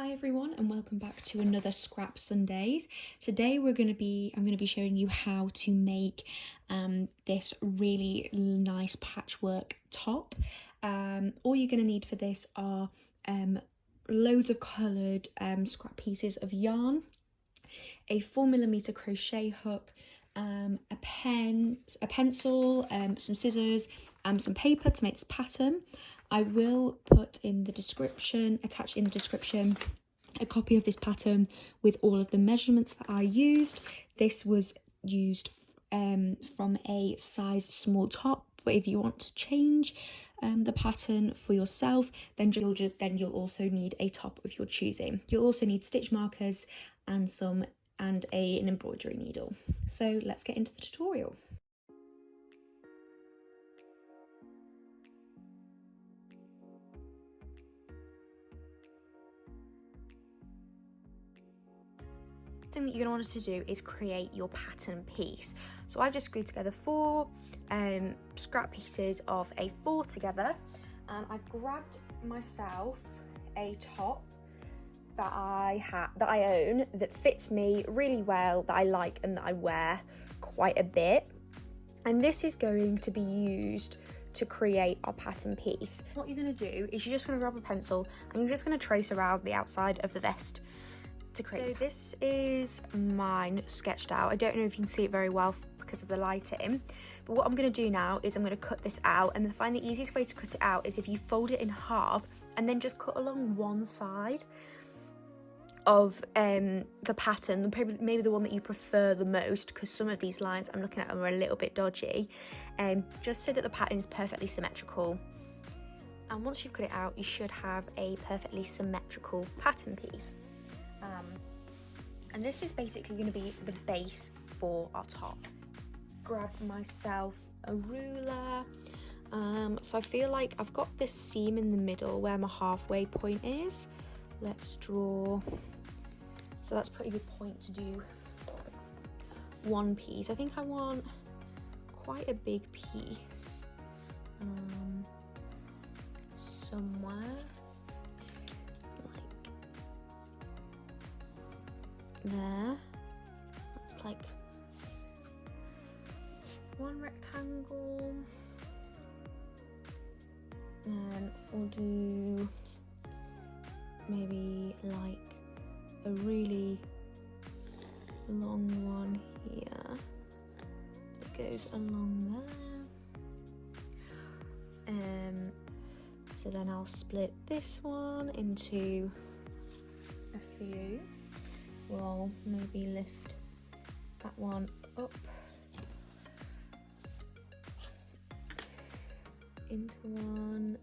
Hi everyone and welcome back to another Scrap Sundays. Today I'm going to be showing you how to make this really nice patchwork top. All you're going to need for this are loads of coloured scrap pieces of yarn, a 4mm crochet hook, a pen, a pencil, some scissors, some paper to make this pattern. I will put in the description, attach in the description, a copy of this pattern with all of the measurements that I used. This was used from a size small top, but if you want to change the pattern for yourself, then you'll also need a top of your choosing. You'll also need stitch markers and an embroidery needle. So let's get into the tutorial. Thing that you're going to want us to do is create your pattern piece. So I've just glued together 4 scrap pieces of A4 together, and I've grabbed myself a top that I own that fits me really well, that I like and that I wear quite a bit, and this is going to be used to create our pattern piece. What you're going to do is you're just going to grab a pencil and you're just going to trace around the outside of the vest to create. So this is mine sketched out. I don't know if you can see it very well because of the lighting, but what I'm going to do now is I'm going to cut this out, and I find the easiest way to cut it out is if you fold it in half and then just cut along one side of the pattern, maybe the one that you prefer the most, because some of these lines I'm looking at them are a little bit dodgy, just so that the pattern is perfectly symmetrical. And once you've cut it out, you should have a perfectly symmetrical pattern piece. And this is basically going to be the base for our top. Grab myself a ruler. So I feel like I've got this seam in the middle where my halfway point is. Let's draw. So that's a pretty good point to do one piece. I think I want quite a big piece somewhere. There, that's like one rectangle, and we'll do maybe like a really long one here that goes along there. So then I'll split this one into a few. We'll maybe lift that one up into one,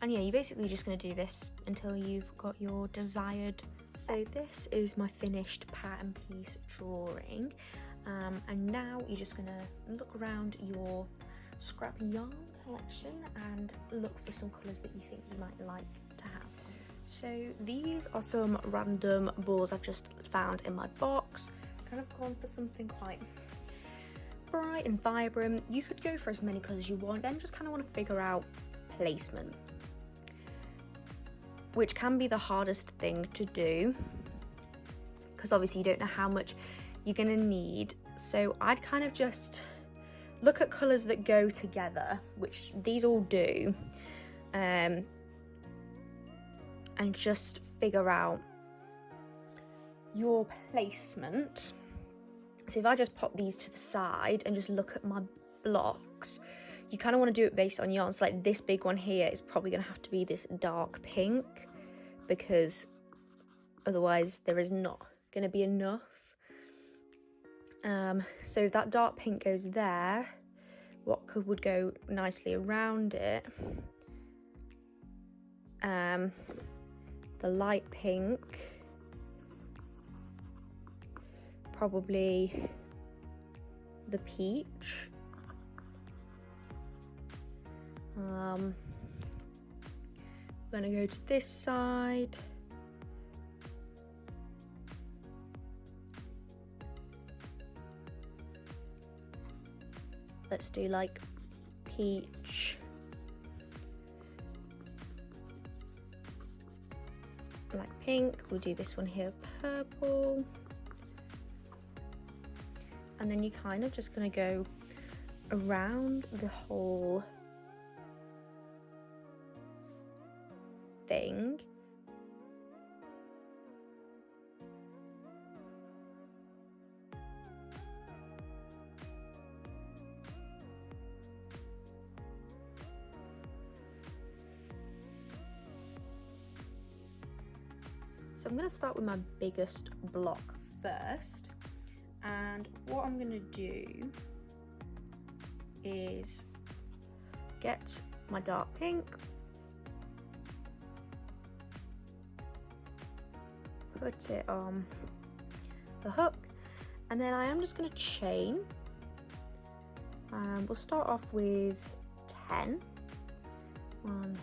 and yeah, you're basically just going to do this until you've got your desired. So this is my finished pattern piece drawing, and now you're just going to look around your scrap yarn collection and look for some colours that you think you might like to have. So these are some random balls I've just found in my box. Kind of gone for something quite bright and vibrant. You could go for as many colours as you want, then just kind of want to figure out placement, which can be the hardest thing to do because obviously you don't know how much you're going to need. So I'd kind of just look at colours that go together, which these all do, and just figure out your placement. So if I just pop these to the side and just look at my blocks, you kind of want to do it based on yarn. So like this big one here is probably going to have to be this dark pink, because otherwise there is not going to be enough. So if that dark pink goes there, what would go nicely around it? The light pink, probably the peach. I'm gonna go to this side. Let's do like peach, like pink, we'll do this one here purple, and then you're kind of just going to go around the whole thing. So I'm going to start with my biggest block first, and what I'm going to do is get my dark pink, put it on the hook, and then I am just going to chain. We'll start off with 10. 1,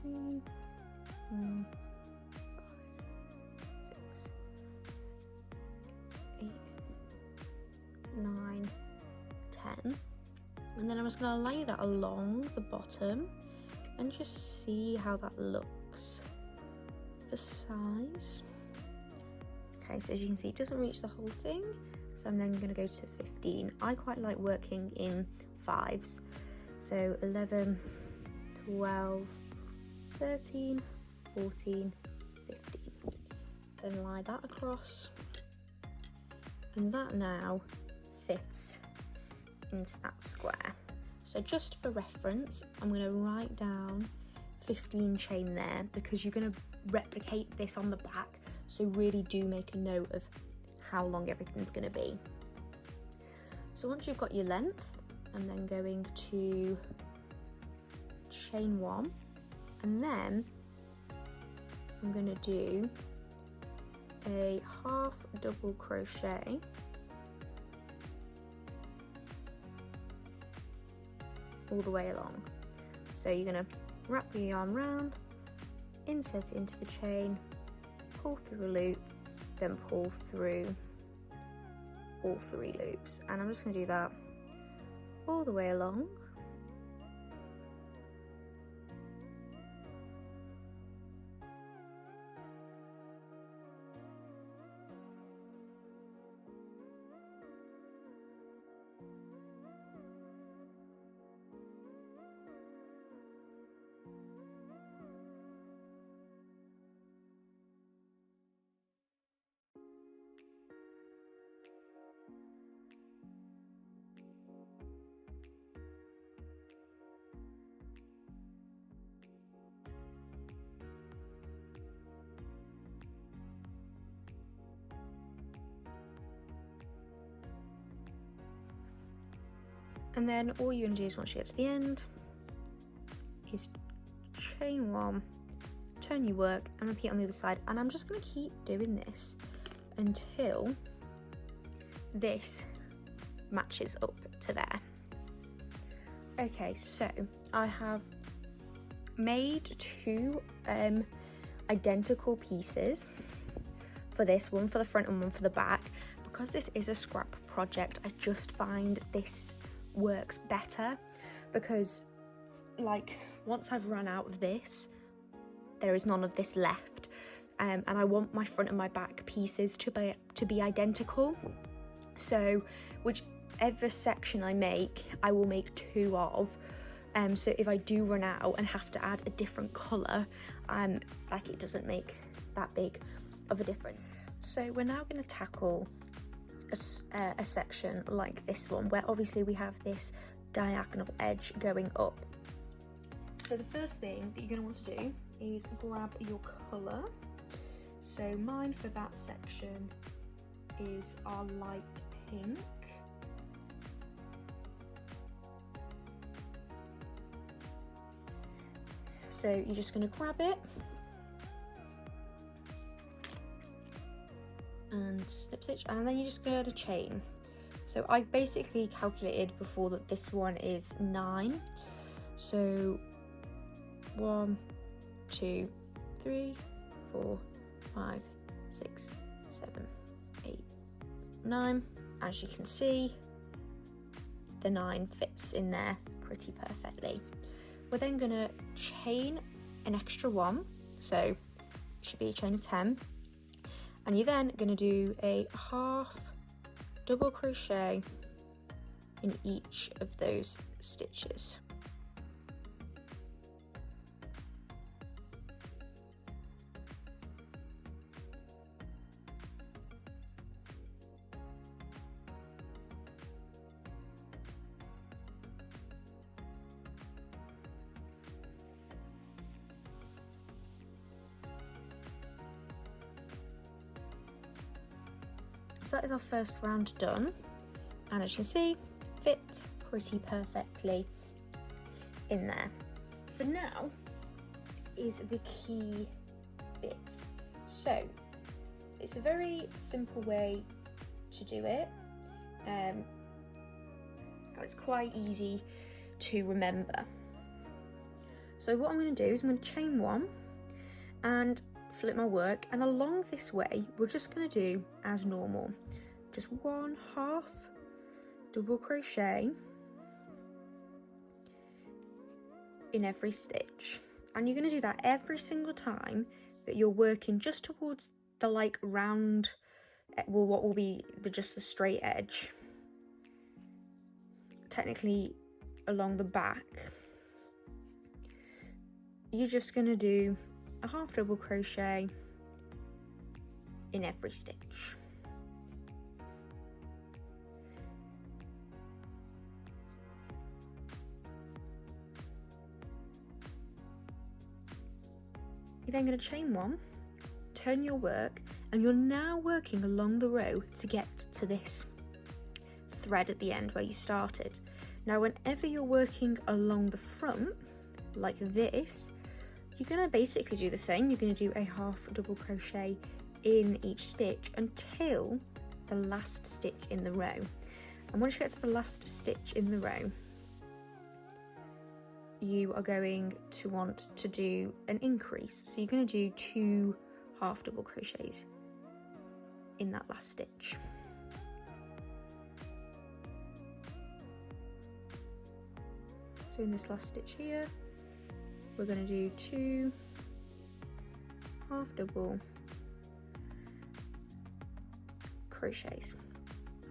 2, 3, 5, 6, 8, 9, 10, and then I'm just going to lay that along the bottom and just see how that looks for size. Okay, so as you can see, it doesn't reach the whole thing, so I'm then going to go to 15. I quite like working in 5s, so 11, 12, 13, 14, 15. Then lie that across, and that now fits into that square. So just for reference, I'm going to write down 15 chain there, because you're going to replicate this on the back, so really do make a note of how long everything's going to be. So once you've got your length, I'm then going to chain 1, and then I'm going to do a half double crochet all the way along. So you're going to wrap your yarn round, insert it into the chain, pull through a loop, then pull through all 3 loops, and I'm just going to do that all the way along. And then all you're going to do is, once you get to the end, is chain 1, turn your work, and repeat on the other side. And I'm just going to keep doing this until this matches up to there. Okay, so I have made 2 identical pieces for this, one for the front and one for the back. Because this is a scrap project, I just find this works better, because like once I've run out of this, there is none of this left, and I want my front and my back pieces to be identical. So whichever section I make, I will make 2 of. So if I do run out and have to add a different colour, like it doesn't make that big of a difference. So we're now going to tackle a section like this one, where obviously we have this diagonal edge going up. So the first thing that you're going to want to do is grab your colour. So mine for that section is our light pink. So you're just going to grab it and slip stitch, and then you just go to chain. So I basically calculated before that this one is 9. So 1, 2, 3, 4, 5, 6, 7, 8, 9. As you can see, the 9 fits in there pretty perfectly. We're then going to chain an extra one, so it should be a chain of 10, and you're then going to do a half double crochet in each of those stitches. So that is our first round done, and as you can see, fit pretty perfectly in there. So now is the key bit. So it's a very simple way to do it. It's quite easy to remember. So what I'm going to do is I'm going to chain one and flip my work, and along this way we're just going to do as normal, just 1/2 double crochet in every stitch, and you're going to do that every single time that you're working just towards the like round, well, what will be just the straight edge, technically along the back. You're just going to do a 1/2 double crochet in every stitch. You're then going to chain one, turn your work, and you're now working along the row to get to this thread at the end where you started. Now whenever you're working along the front like this, you're going to basically do the same. You're going to do a 1/2 double crochet in each stitch until the last stitch in the row. And once you get to the last stitch in the row, you are going to want to do an increase. So you're going to do 2 1/2 double crochets in that last stitch. So in this last stitch here, we're going to do 2 1/2 double crochets.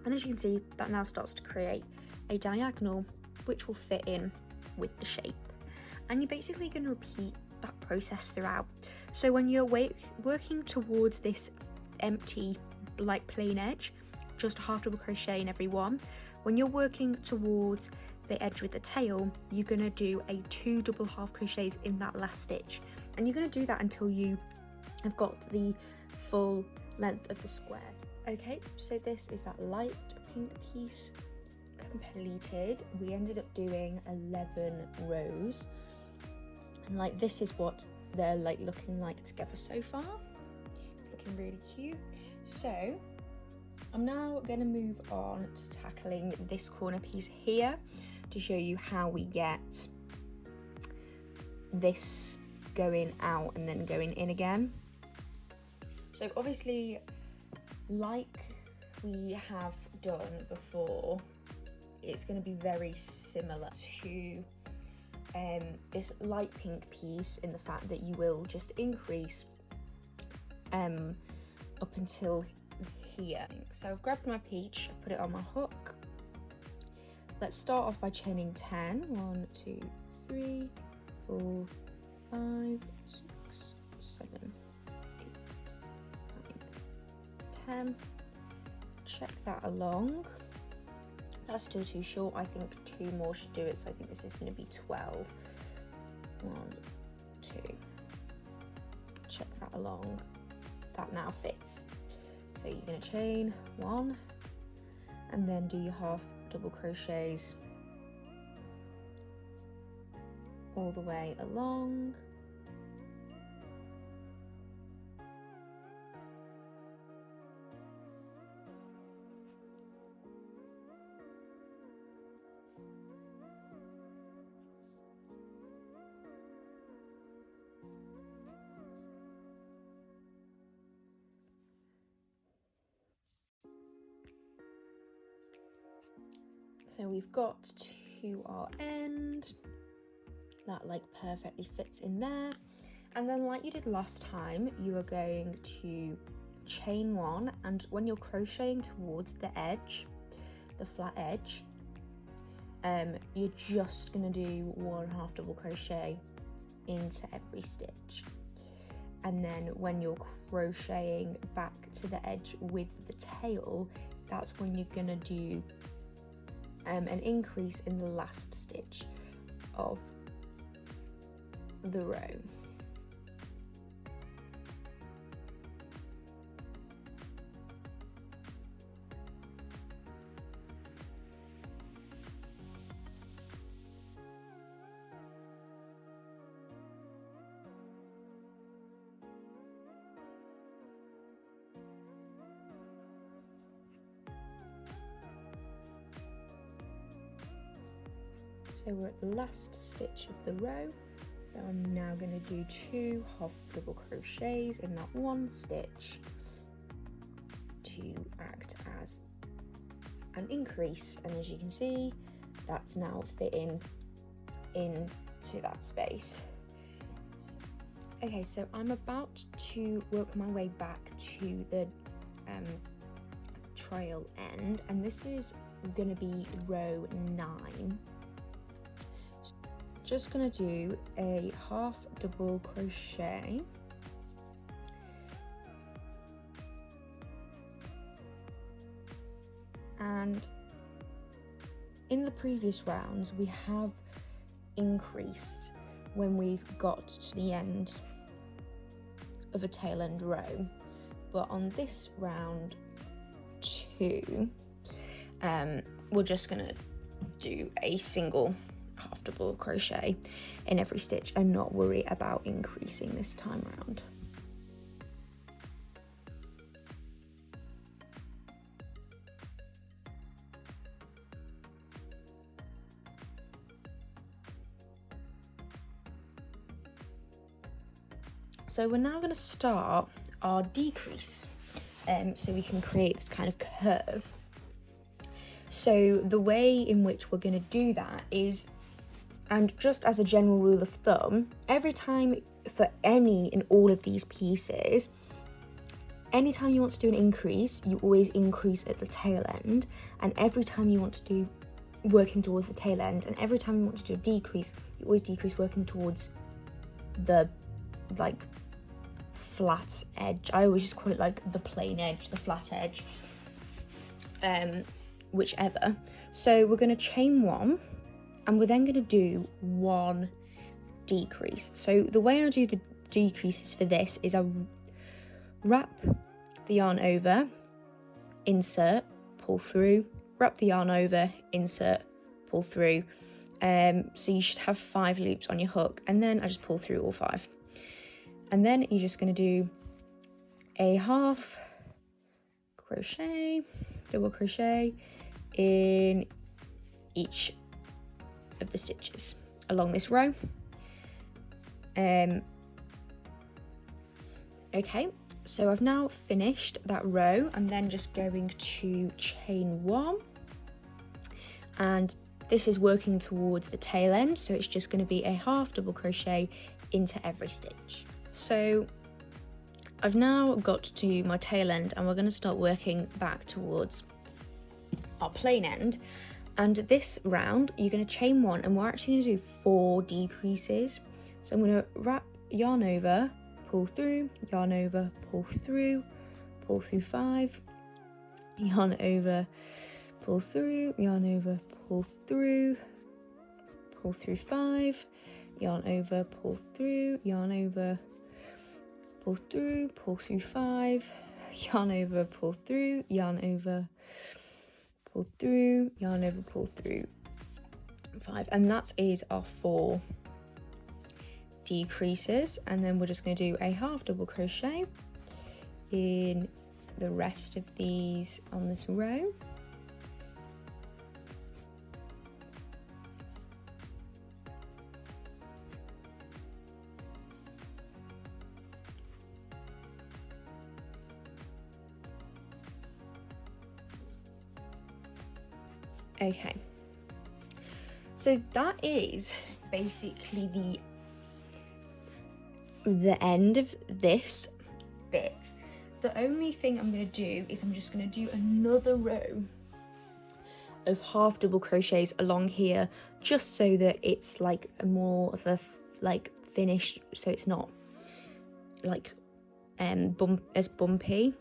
And as you can see, that now starts to create a diagonal which will fit in with the shape. And you're basically going to repeat that process throughout. So when you're working towards this empty like plain edge, just a 1/2 double crochet in every one. When you're working towards the edge with the tail, you're going to do a 2 double 1/2 crochets in that last stitch, and you're going to do that until you have got the full length of the square. Okay, so this is that light pink piece completed. We ended up doing 11 rows, and like this is what they're like looking like together so far. It's looking really cute. So I'm now going to move on to tackling this corner piece here to show you how we get this going out and then going in again. So obviously, like we have done before, it's going to be very similar to this light pink piece in the fact that you will just increase up until here. So I've grabbed my peach, put it on my hook. Let's start off by chaining 10. 1, 2, 3, 4, 5, 6, 7, 8, 9, 10. Check that along. That's still too short. I think 2 more should do it, so I think this is going to be 12. 1, 2. Check that along. That now fits. So you're going to chain 1 and then do your 1/2 double crochets all the way along. So we've got to our end, that like perfectly fits in there. And then like you did last time, you are going to chain one, and when you're crocheting towards the edge, the flat edge, you're just going to do 1.5 double crochet into every stitch. And then when you're crocheting back to the edge with the tail, that's when you're going to do an increase in the last stitch of the row. So we're at the last stitch of the row, so I'm now going to do 2 half double crochets in that one stitch to act as an increase, and as you can see, that's now fitting into that space. Okay, so I'm about to work my way back to the trail end, and this is going to be row 9. Just going to do a half double crochet and in the previous rounds we have increased when we've got to the end of a tail end row, but on this round 2 we're just going to do a single half double crochet in every stitch and not worry about increasing this time around. So we're now going to start our decrease, so we can create this kind of curve. So the way in which we're going to do that is, and just as a general rule of thumb, every time for any and all of these pieces, anytime you want to do an increase, you always increase at the tail end, and every time you want to do working towards the tail end, and every time you want to do a decrease, you always decrease working towards the like flat edge. I always just call it like the plain edge, the flat edge, whichever. So we're going to chain 1, and we're then going to do 1 decrease. So the way I do the decreases for this is I wrap the yarn over, insert, pull through, wrap the yarn over, insert, pull through. So you should have 5 loops on your hook, and then I just pull through all 5. And then you're just going to do a half crochet, double crochet in each of the stitches along this row. Okay, so I've now finished that row. I'm then just going to chain 1, and this is working towards the tail end, so it's just going to be a half double crochet into every stitch. So I've now got to my tail end, and we're going to start working back towards our plain end. And this round you're going to chain 1, and we're actually going to do 4 decreases. So I'm going to wrap yarn over, pull through, yarn over, pull through 5, yarn over, pull through, yarn over, pull through 5, yarn over, pull through, yarn over, pull through 5, yarn over, pull through, yarn over, pull through, yarn over, pull through 5, and that is our 4 decreases. And then we're just going to do a half double crochet in the rest of these on this row. Okay, so that is basically the the end of this bit. The only thing I'm going to do is I'm just going to do another row of half double crochets along here, just so that it's like a more of a like finished, so it's not like as bumpy.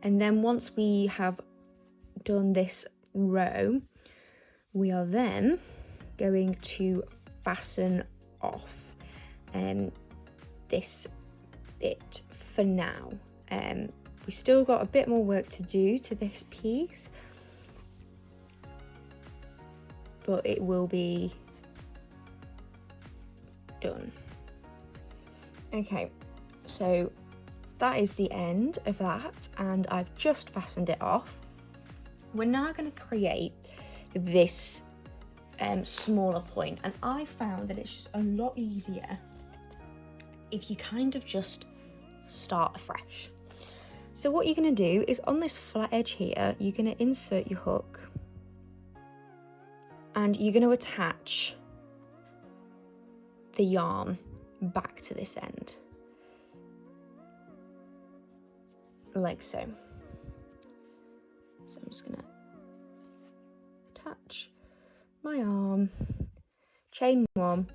And then once we have done this row, we are then going to fasten off this bit for now. We still got a bit more work to do to this piece, but it will be done. Okay, so that is the end of that, and I've just fastened it off. We're now going to create this smaller point, and I found that it's just a lot easier if you kind of just start afresh. So what you're going to do is on this flat edge here, you're going to insert your hook and you're going to attach the yarn back to this end, like so. So I'm just going to attach my arm, chain 1,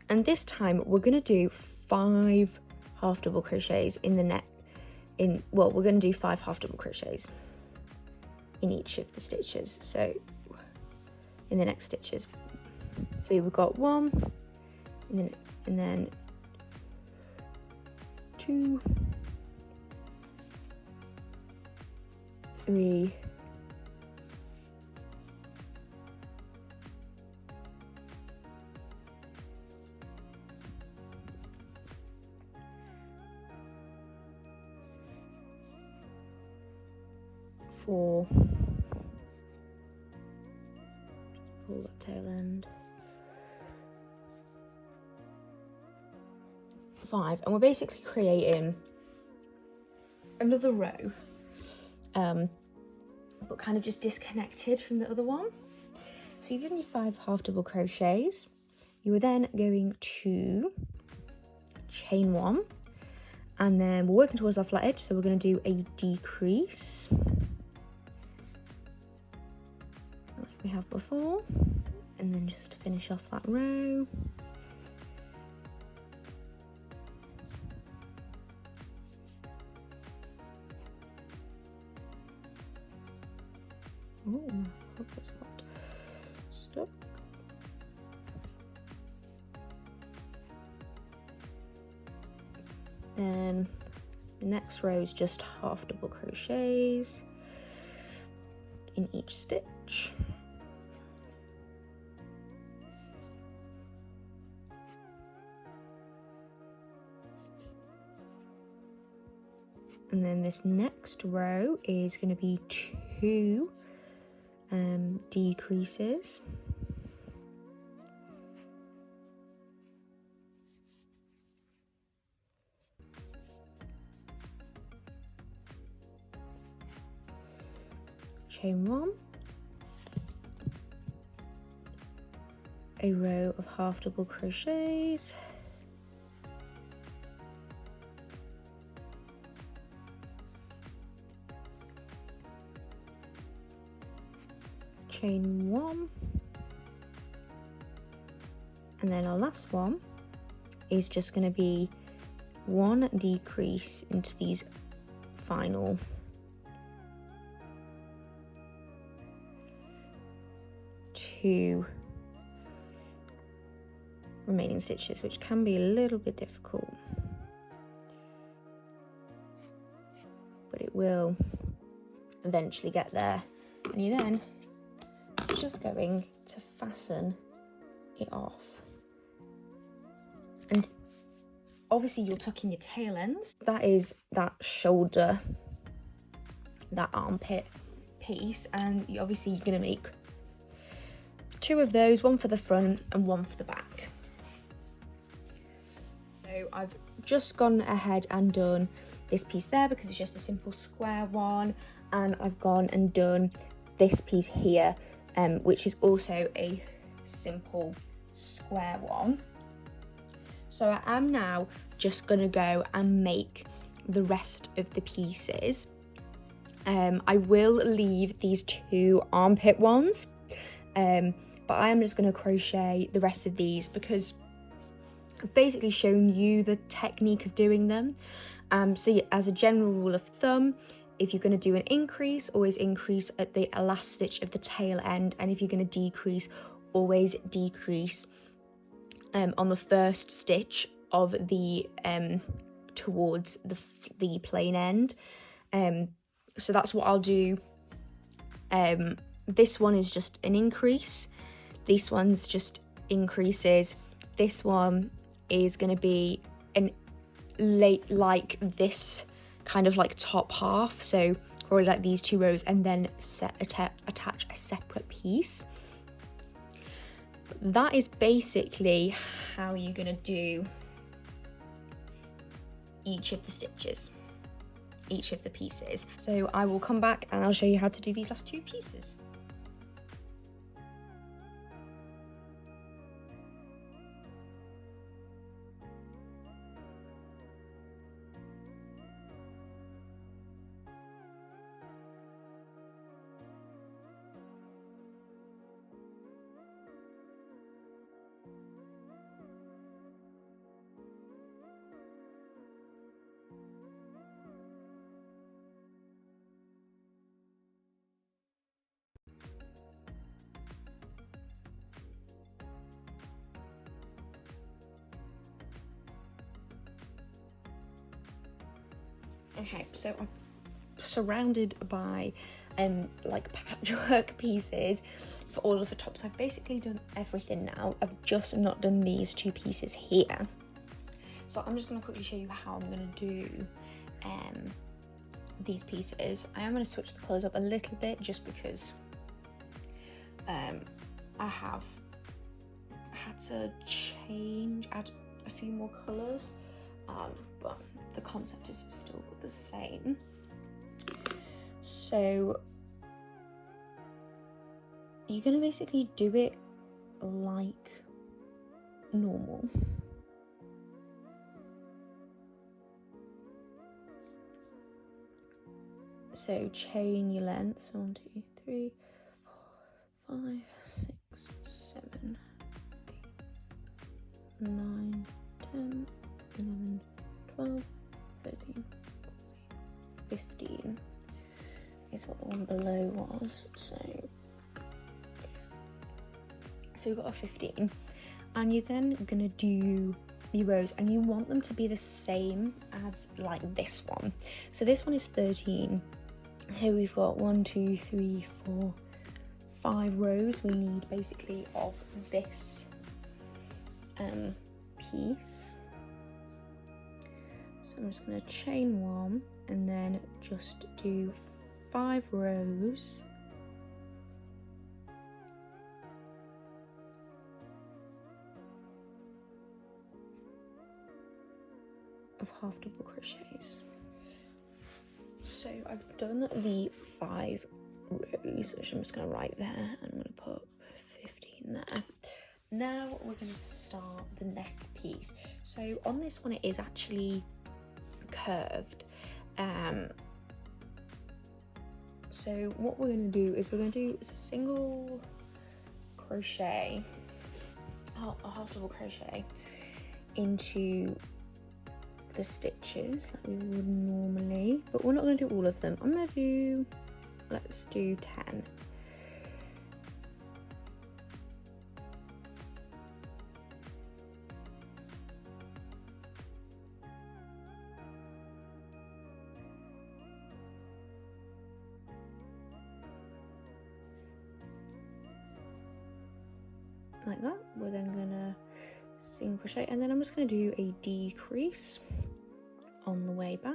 and this time we're going to do 5 half double crochets in the neck. We're going to do 5 half double crochets in each of the stitches, so in the next stitches. So we've got 1 and then 2, 3, 4, pull that tail end, 5, and we're basically creating another row, but kind of just disconnected from the other one. So you've done your 5 half double crochets. You are then going to chain 1, and then we're working towards our flat edge, so we're going to do a decrease like we have before, and then just finish off that row. Oh, I hope that's not stuck. Then the next row is just half double crochets in each stitch. And then this next row is going to be 2 decreases. Chain 1, a row of half double crochets, chain 1, and then our last one is just going to be 1 decrease into these final 2 remaining stitches, which can be a little bit difficult, but it will eventually get there. And you then just going to fasten it off, and obviously you'll tuck in your tail ends. That is that shoulder, that armpit piece, and obviously you're going to make 2 of those, 1 for the front and 1 for the back. So I've just gone ahead and done this piece there because it's just a simple square one, and I've gone and done this piece here, which is also a simple square one. So I am now just gonna go and make the rest of the pieces. I will leave these 2 armpit ones, but I am just gonna crochet the rest of these because I've basically shown you the technique of doing them. So yeah, as a general rule of thumb, if you're going to do an increase, always increase at the last stitch of the tail end, and if you're going to decrease, always decrease on the first stitch of the towards the plain end. So that's what I'll do. This one is just an increase, this one's just increases, this one is going to be an like this kind of like top half, so probably like these 2 rows, and then attach a separate piece. That is basically how you're going to do each of the stitches, each of the pieces. So I will come back and I'll show you how to do these last 2 pieces. Okay, so I'm surrounded by like patchwork pieces for all of the tops. I've basically done everything now. I've just not done these 2 pieces here. So I'm just going to quickly show you how I'm going to do these pieces. I am going to switch the colours up a little bit just because I have had to add a few more colours, but the concept is still the same. So you're going to basically do it like normal. So chain your lengths, 1, 2, 3, 4, 5, 6, 7, 8, 9, 10, 11, 12, 13, 14, 15 is what the one below was. So we've got a 15, and you're then gonna do your rows, and you want them to be the same as like this one. So this one is 13. So we've got 1, 2, 3, 4, 5 rows we need basically of this piece. So I'm just going to chain 1 and then just do 5 rows of half double crochets. So I've done the 5 rows, which I'm just going to write there, and I'm going to put 15 there. Now we're going to start the neck piece. So on this one it is actually curved. So what we're going to do is we're going to do single crochet, a half double crochet into the stitches like we would normally, but we're not going to do all of them. I'm going to do, let's do 10. Like that. We're then gonna single crochet, and then I'm just gonna do a decrease on the way back.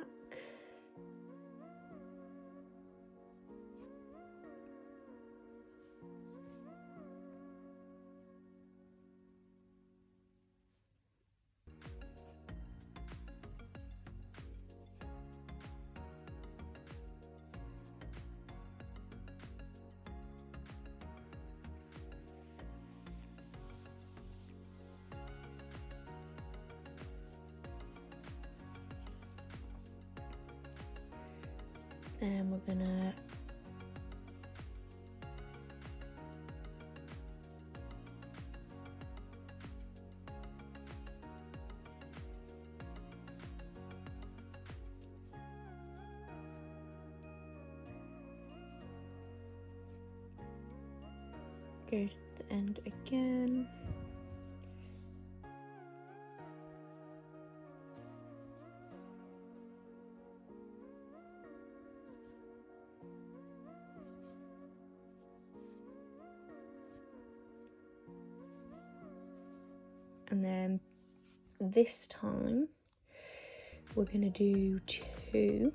And we're gonna go to the end again. And then this time we're going to do 2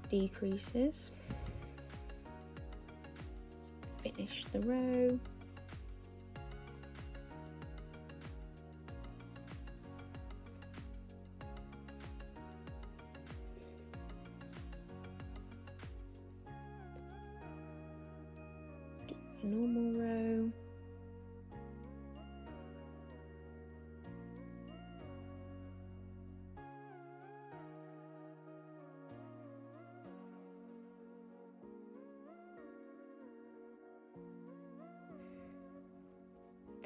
decreases, finish the row, do a normal row,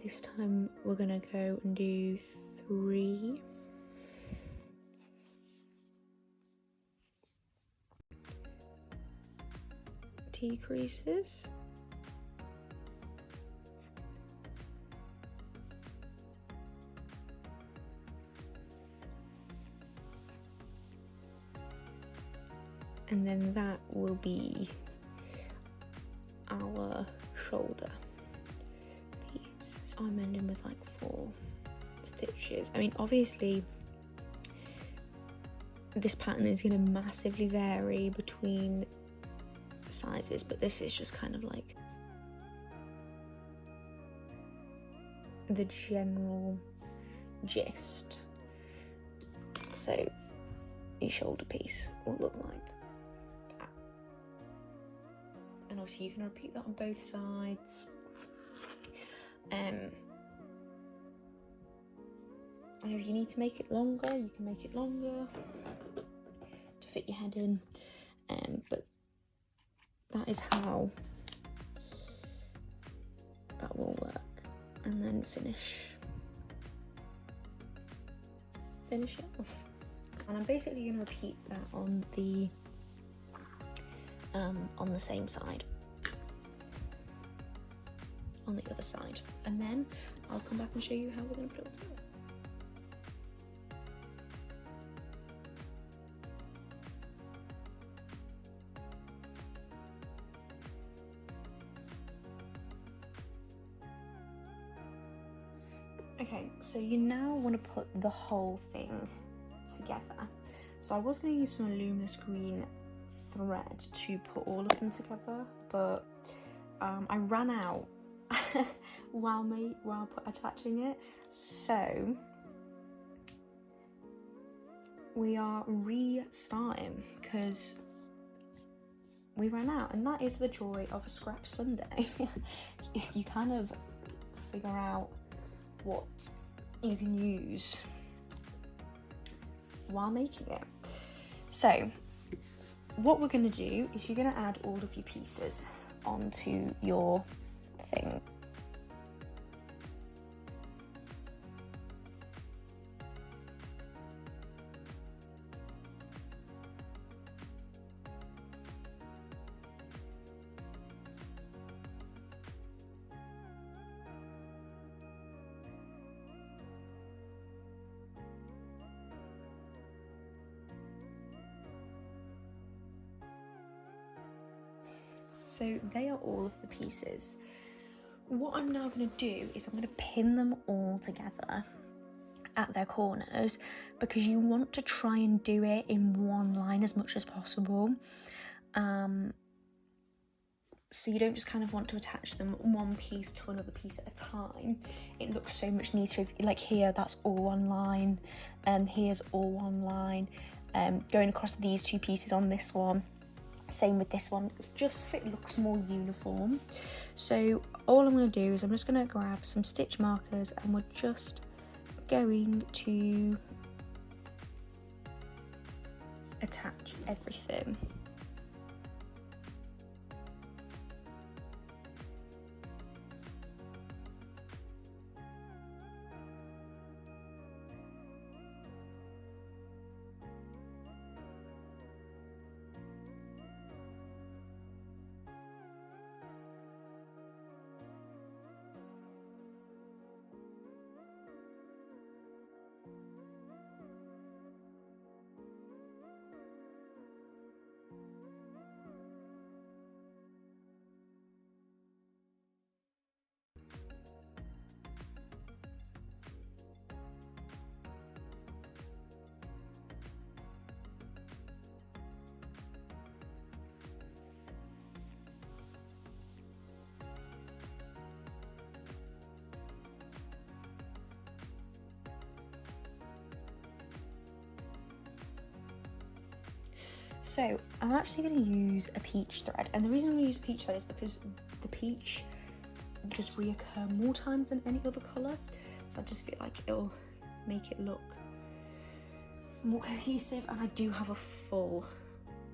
this time we're gonna go and do 3 decreases, and then that will be our shoulder piece. So I'm ending with like 4 stitches. I mean, obviously this pattern is going to massively vary between sizes, but this is just kind of like the general gist. So your shoulder piece will look like that, and obviously you can repeat that on both sides. And if you need to make it longer, you can make it longer to fit your head in, but that is how that will work. And then finish it off. And I'm basically going to repeat that on the same side, on the other side, and then I'll come back and show you how we're going to put it all together. Okay, so you now want to put the whole thing together. So I was going to use some luminous green thread to put all of them together, but I ran out while attaching it, so we are restarting because we ran out, and that is the joy of a scrap Sunday. You kind of figure out what you can use while making it. So what we're going to do is you're going to add all of your pieces onto your thing. So they are all of the pieces. What I'm now going to do is I'm going to pin them all together at their corners, because you want to try and do it in one line as much as possible. So you don't just kind of want to attach them one piece to another piece at a time. It looks so much neater if, like here, that's all one line, here's all one line, going across these 2 pieces on this one, Same with this one, it's just so it looks more uniform. So all I'm going to do is I'm just going to grab some stitch markers and we're just going to attach everything. So I'm actually going to use a peach thread, and the reason I'm going to use a peach thread is because the peach just reoccur more times than any other colour, so I just feel like it'll make it look more cohesive. And I do have a full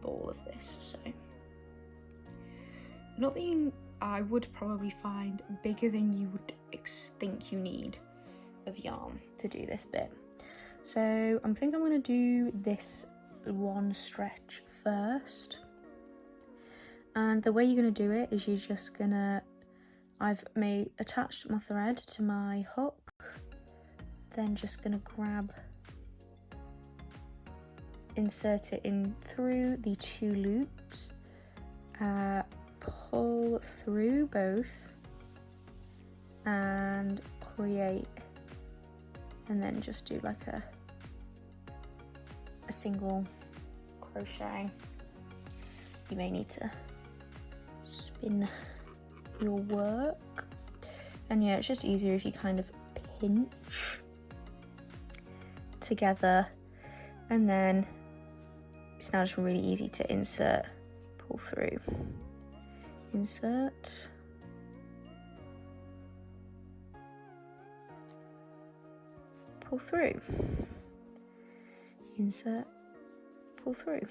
ball of this, so not that I would probably find bigger than you would think you need of yarn to do this bit. So I think I'm going to do this one stretch first, and the way you're going to do it is you're just gonna, I've attached my thread to my hook, then just gonna grab, insert it in through the 2 loops, pull through both and create, and then just do like a single crochet. You may need to spin your work, and yeah, it's just easier if you kind of pinch together, and then it's now just really easy to insert, pull through, insert, pull through, insert, pull through,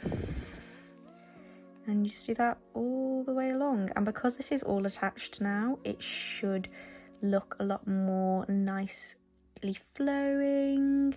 and you just do that all the way along. And because this is all attached now, it should look a lot more nicely flowing.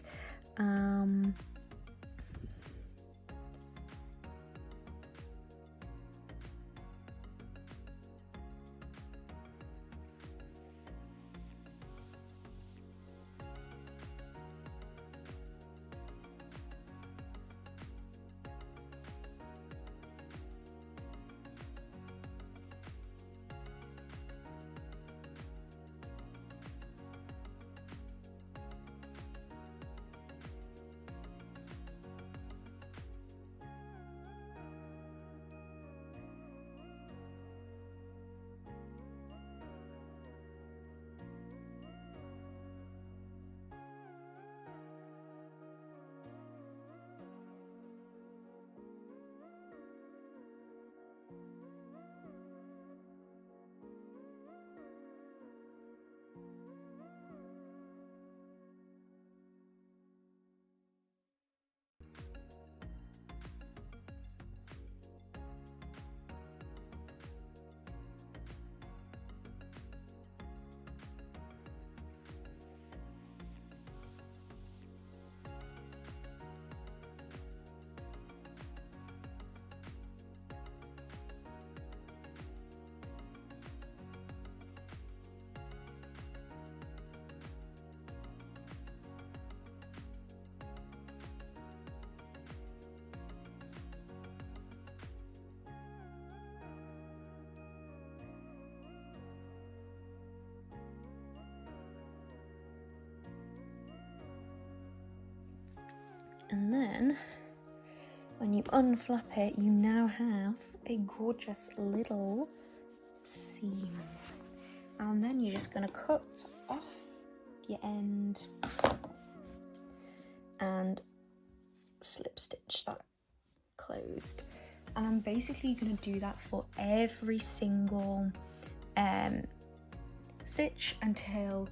And then when you unflap it, you now have a gorgeous little seam. And then you're just going to cut off your end and slip stitch that closed. And I'm basically going to do that for every single stitch until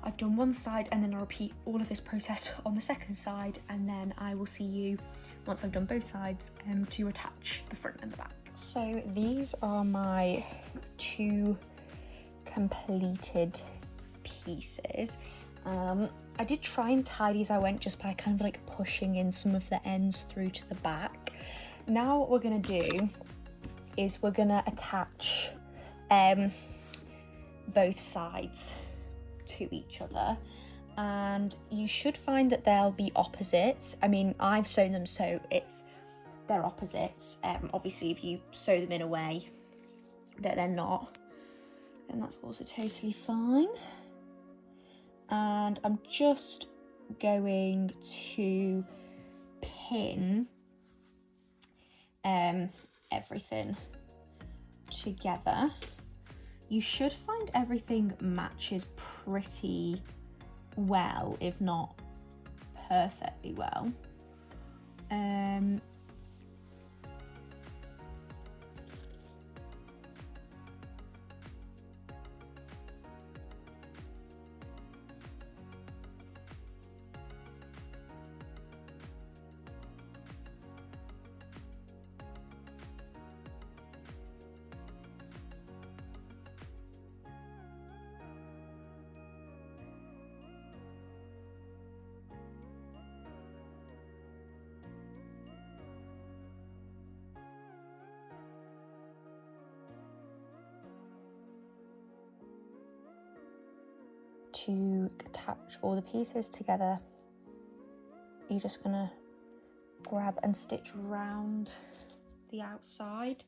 I've done one side, and then I'll repeat all of this process on the second side, and then I will see you once I've done both sides to attach the front and the back. So these are my 2 completed pieces. I did try and tie these, I went just by kind of like pushing in some of the ends through to the back. Now what we're going to do is we're going to attach both sides to each other, and you should find that they'll be opposites. I mean, I've sewn them so they're opposites. Obviously if you sew them in a way that they're not, then that's also totally fine. And I'm just going to pin everything together. You should find everything matches pretty well, if not perfectly well. To attach all the pieces together, you're just gonna grab and stitch round the outside.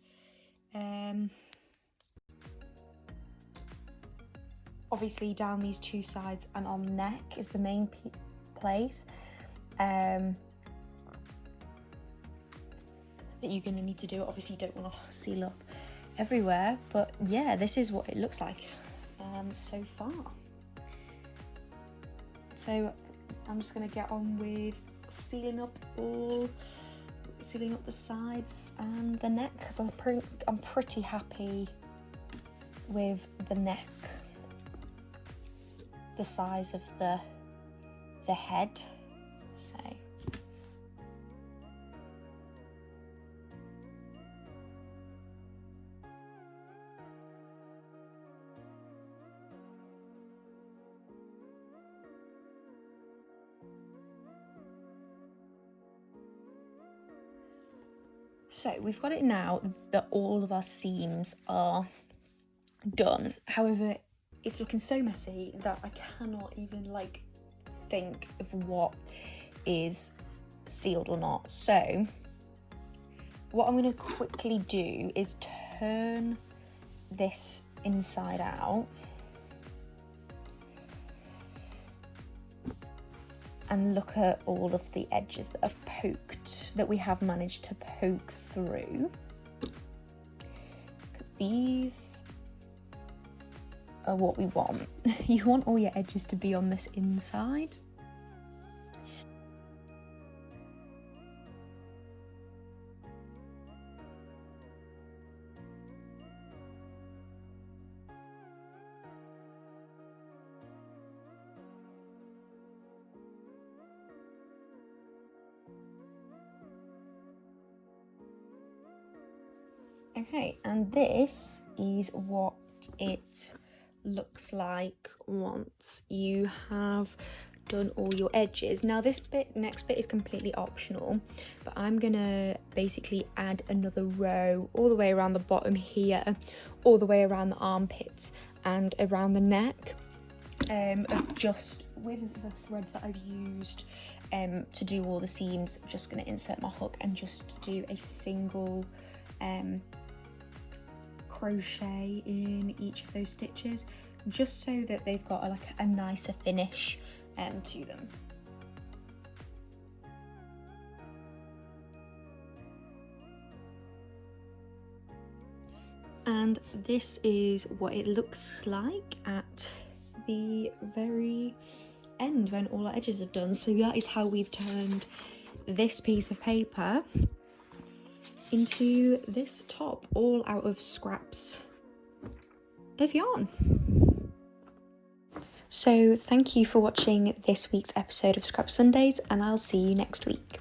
Obviously down these 2 sides and on the neck is the main place that you're gonna need to do. Obviously you don't want to seal up everywhere, but yeah, this is what it looks like so far. So I'm just going to get on with sealing up the sides and the neck, because I'm pretty happy with the neck, the size of the head. So So we've got it now that all of our seams are done. However, it's looking so messy that I cannot even like think of what is sealed or not. So what I'm going to quickly do is turn this inside out and look at all of the edges that have poked, that we have managed to poke through, because these are what we want. You want all your edges to be on this inside. Okay, and this is what it looks like once you have done all your edges. Now this next bit is completely optional, but I'm gonna basically add another row all the way around the bottom here, all the way around the armpits and around the neck, of just with the thread that I've used to do all the seams. I'm just gonna insert my hook and just do a single crochet in each of those stitches, just so that they've got a nicer finish to them. And this is what it looks like at the very end when all our edges have done. So that is how we've turned this piece of paper into this top, all out of scraps of yarn. So thank you for watching this week's episode of Scrap Sundays, and I'll see you next week.